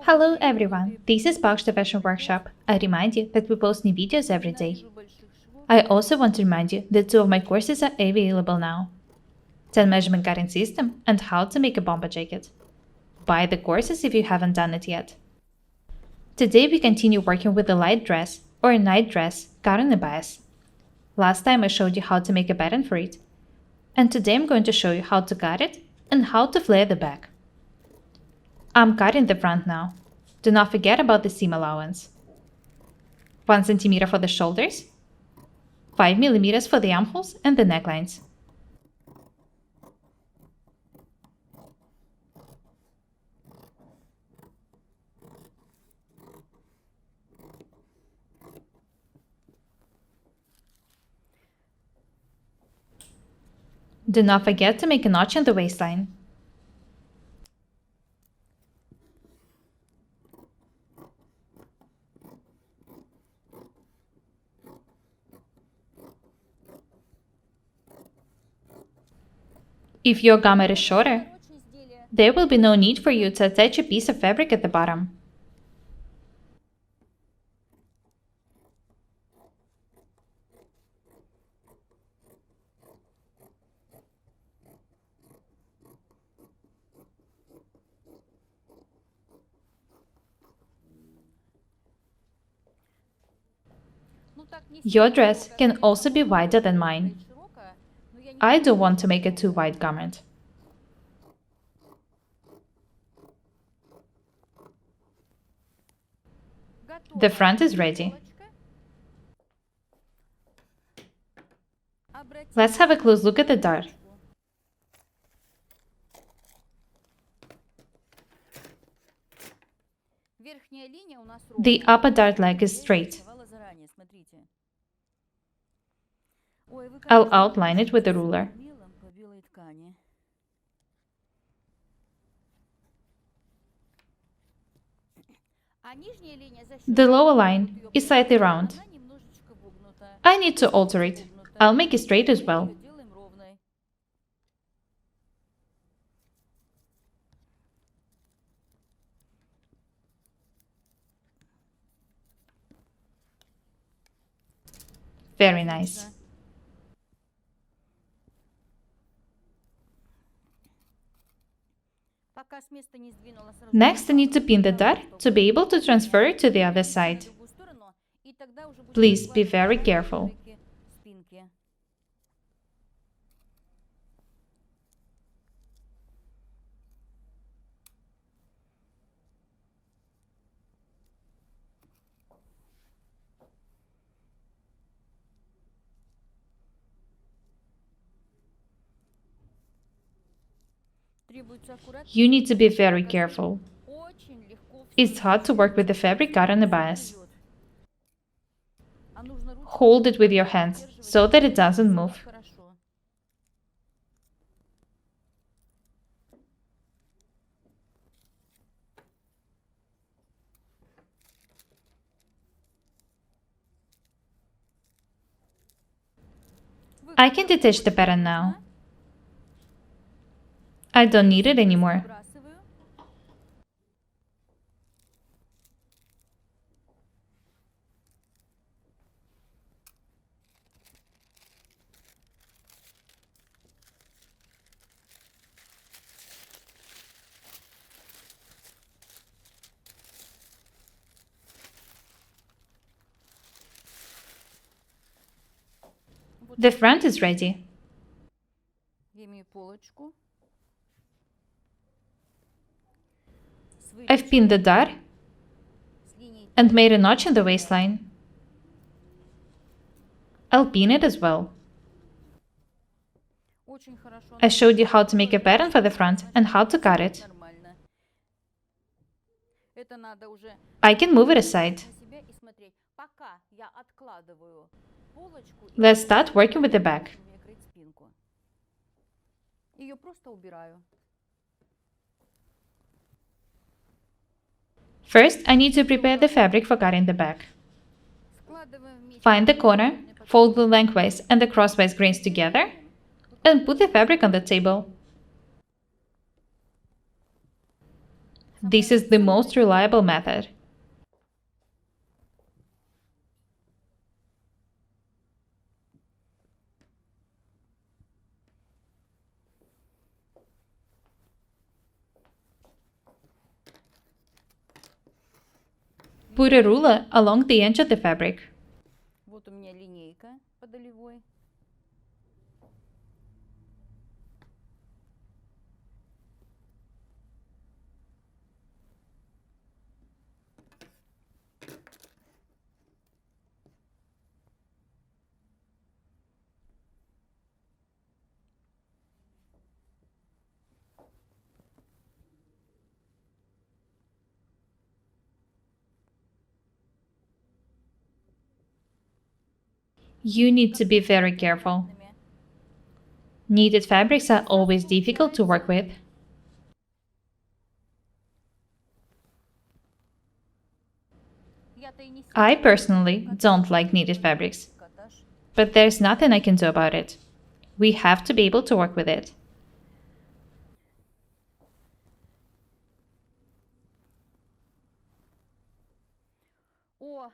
Hello everyone, this is Paukshte Fashion Workshop. I remind you that we post new videos every day. I also want to remind you that two of my courses are available now. 10 measurement cutting system and how to make a bomber jacket. Buy the courses if you haven't done it yet. Today we continue working with the light dress or night dress cut on a bias. Last time I showed you how to make a pattern for it. And today I'm going to show you how to cut it and how to flare the back. I'm cutting the front now. Do not forget about the seam allowance. 1 cm for the shoulders, 5 mm for the armholes and the necklines. Do not forget to make a notch in the waistline. If your garment is shorter, there will be no need for you to attach a piece of fabric at the bottom. Your dress can also be wider than mine. I don't want to make a too wide garment. The front is ready. Let's have a close look at the dart. The upper dart leg is straight. I'll outline it with a ruler. The lower line is slightly round. I need to alter it. I'll make it straight as well. Very nice. Next, I need to pin the dart to be able to transfer it to the other side. Please be very careful. You need to be very careful. It's hard to work with the fabric cut on the bias. Hold it with your hands so that it doesn't move. I can detach the pattern now. I don't need it anymore. The front is ready. I've pinned the dart and made a notch in the waistline. I'll pin it as well. I showed you how to make a pattern for the front and how to cut it. I can move it aside. Let's start working with the back. First, I need to prepare the fabric for cutting the back. Find the corner, fold the lengthwise and the crosswise grains together, and put the fabric on the table. This is the most reliable method. Put a ruler along the edge of the fabric. Вот у меня линейка по долевой. You need to be very careful. Knitted fabrics are always difficult to work with. I personally don't like knitted fabrics, but there's nothing I can do about it. We have to be able to work with it. О,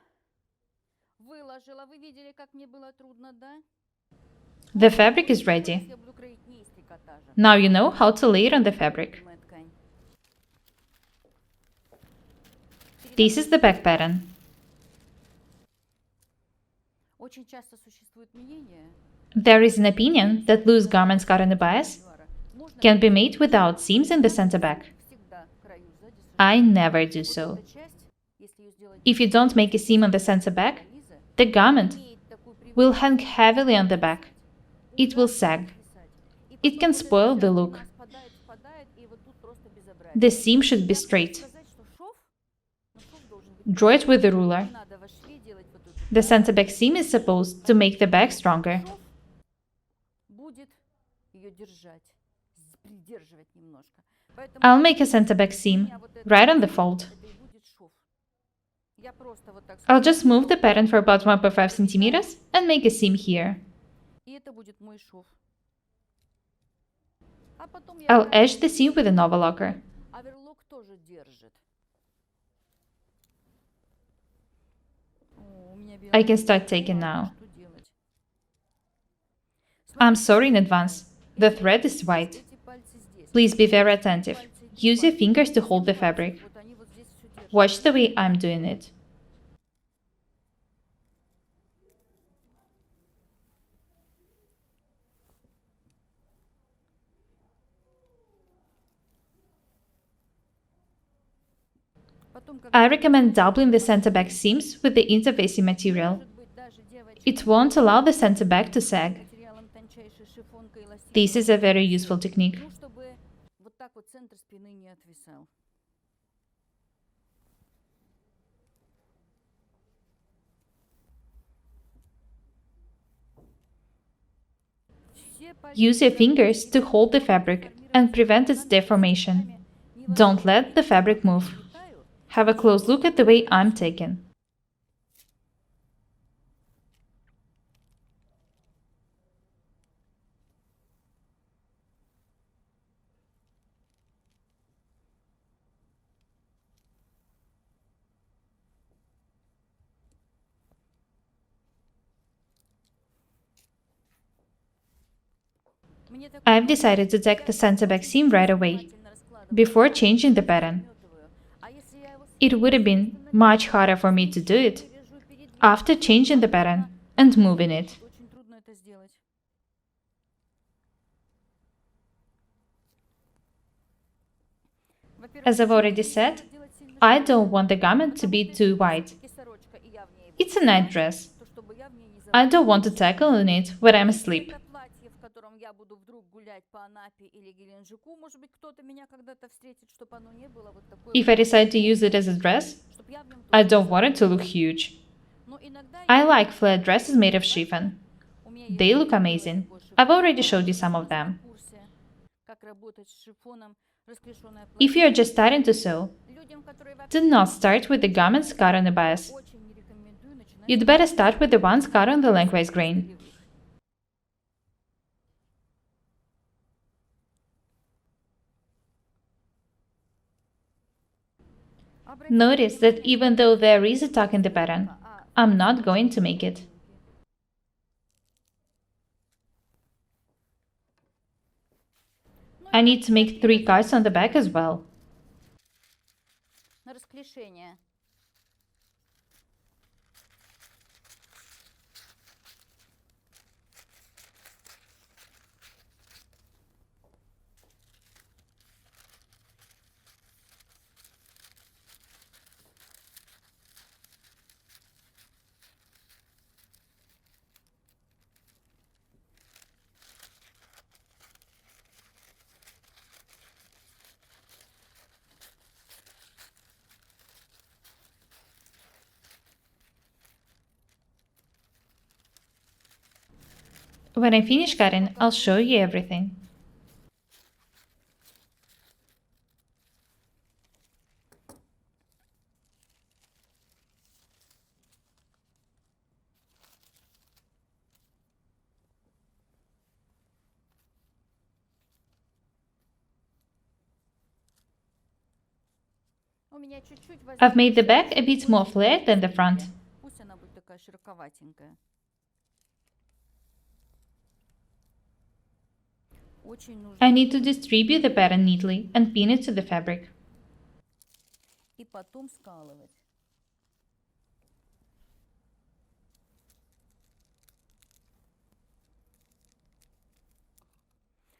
выложила. Вы видели, как мне было трудно, да? The fabric is ready. Я буду кроить не из трикотажа. Now you know how to lay it on the fabric. Моя ткань. This is the back pattern. Очень часто существует мнение, There is an opinion that loose garments cut in the bias можно can be made without seams in the center back. всегда крою сзади. I never do so. Эта часть, если ее сделать If you don't make a seam on the center back, низа, the garment имеет такую привычку will hang heavily on the back. It will sag. писать. It can spoil the look. Спадает, и вот тут просто безобразие. The seam should be Я хочу straight. сказать, что шов, но шов должен быть. Draw it with the ruler. Не надо во шве делать вот эту. The center back seam is supposed to make the back stronger. Шов будет ее держать, придерживать немножко. Поэтому I'll make a center back у seam меня вот это right on the fold. это и будет шов. Я просто вот так I'll just move the pattern for about 1.5 centimeters and make a seam here. и это будет мой шов. А потом я I'll edge the seam with an overlocker. оверлок тоже держит. О, у меня I can белый start taking now. что делать? I'm sorry in advance. The thread is white. Эти пальцы здесь. Please be very attentive. Use your fingers to hold the fabric. Вот они вот здесь всё держат. Watch the way I'm doing it. Потом, когда I recommend doubling the center back seams with the interfacing material. может быть даже девочка It won't allow the center back to sag. материалом тончайшей шифонкой эластичной, This is a very useful technique. ну, чтобы вот так вот центр спины не отвисал. Все пальцы Use your держат fingers to hold the fabric and prevent its deformation. не Don't let the fabric move. возбуждаю. Have a close look at the way I'm taking. Мне так I've decided to tack the center back seam right away, внимательно раскладываю, before changing the pattern. отметываю. А если я его It would have been much harder for me to do it перевяжу перед ним, after changing the pattern and moving it. очень трудно это сделать. Во-первых, As I've already said, делать сильно I don't want the garment to be too wide. все-таки сорочка, и я в ней It's a night dress. то чтобы я в ней не I don't want to tackle in it when I'm asleep. это платье, в котором я буду вдруг гулять по Анапе или Геленджику, может быть, кто-то меня когда-то встретит, чтобы оно не было вот такое, If I decide to use it as a dress, чтобы я в нем I тоже don't want it to look huge. Но иногда I like flared dresses made of chiffon. у меня есть They look такой amazing. шифон. I've already showed you some of them. Курсе, как работать с шифоном, расклешенное If платье. you're just starting to sew, Людям, которые вообще do not start with the garments cut on the bias. очень не рекомендую начинать You'd better start with the ones cut on the lengthwise grain. с полевых. Notice that even though there is a tack in the pattern, I'm not going to make it. I need to make 3 cards on the back as well. На расклешение. When I finish cutting, I'll show you everything. У меня чуть-чуть I've made the back a bit more flared than the front. Пусть она будет такая широковатенькая. Очень нужно. I need to distribute the pattern neatly and pin it to the fabric. И потом скалывать.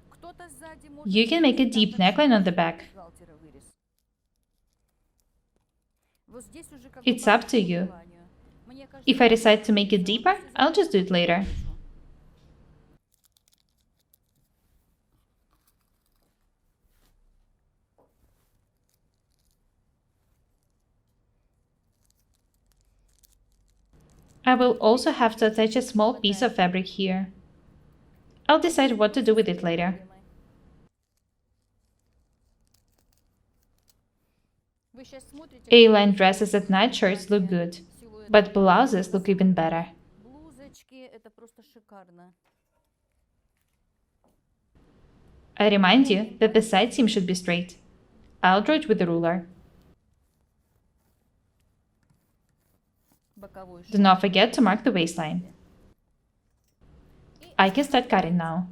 Кто-то сзади может You can make a там deep так neckline on the back. бюстгальтера вырез. Вот здесь уже как It's бы up по to you. желанию. Мне кажется, If I decide to make it deeper, I'll just do it later. I will also have to attach a small piece of fabric here. I'll decide what to do with it later. Вы щас смотрите, A-line dresses at night shirts look good, силуэт but blouses look even better. блузочки, это просто шикарно. I remind you that the side seam should be straight. I'll draw it with the ruler. Боковой Do not forget to mark the waistline. I can start cutting now.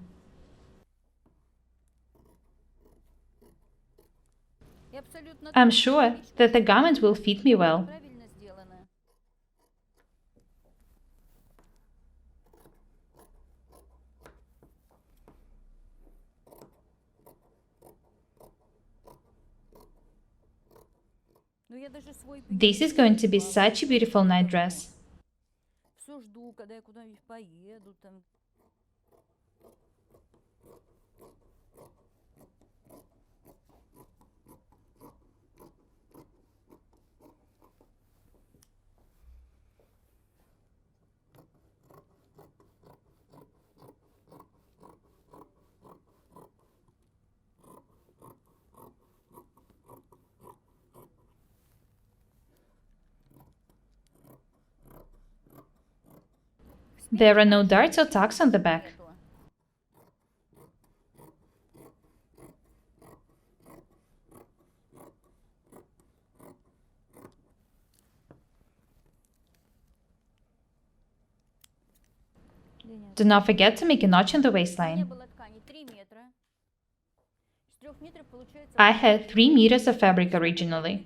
И абсолютно I'm точно sure логично, that the garment will fit me well. правильно сделано. Ну я даже свой This is going to be such a beautiful night dress. все жду, когда я куда-нибудь поеду там. There are no darts or tucks on the back. Нету. Do not forget to make a notch in the У меня waistline. было ткани 3 метра. С 3 метров получается I had 3 meters of fabric originally. длинные.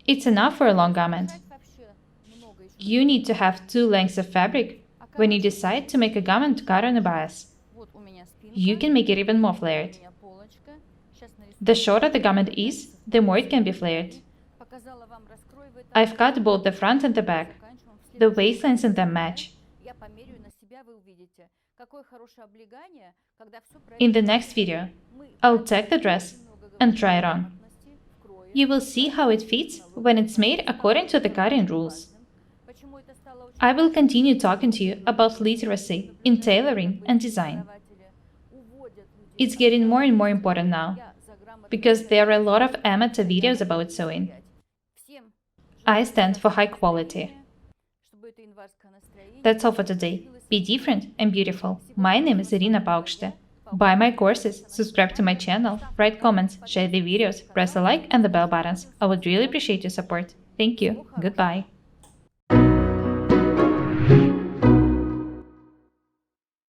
It's enough for a long garment. Шать вообще много еще. You need to have 2 lengths of fabric when you decide to make a garment cut on a bias. Вот у меня спинка. You can make it even more У flared. меня полочка. Сейчас нарисую. The shorter the garment is, the more it can be flared. Показала вам, раскрою в этом. I've cut both the front and the back. Заканчиваем в The следующем waistlines and them видео. match. Я померяю на себя, вы увидите, какое хорошее облегание, когда все In the правильно. next video, Мы I'll tack the dress много and говорим try it о on. грамотности в крое, You will see how it fits when it's made according to the cutting rules. почему это стало очень I will continue talking to you about literacy in tailoring and design. преподаватели уводят людей. It's getting more and more important now Я за грамотность because there are a lot of amateur videos about sewing. всем I stand for high quality. чтобы это январское настроение That's all for today. Be different and beautiful. My name is Irina Paukshte. Buy my courses, subscribe to my channel, write comments, share the videos, press the like and the bell buttons. I would really appreciate your support. Thank you. Goodbye.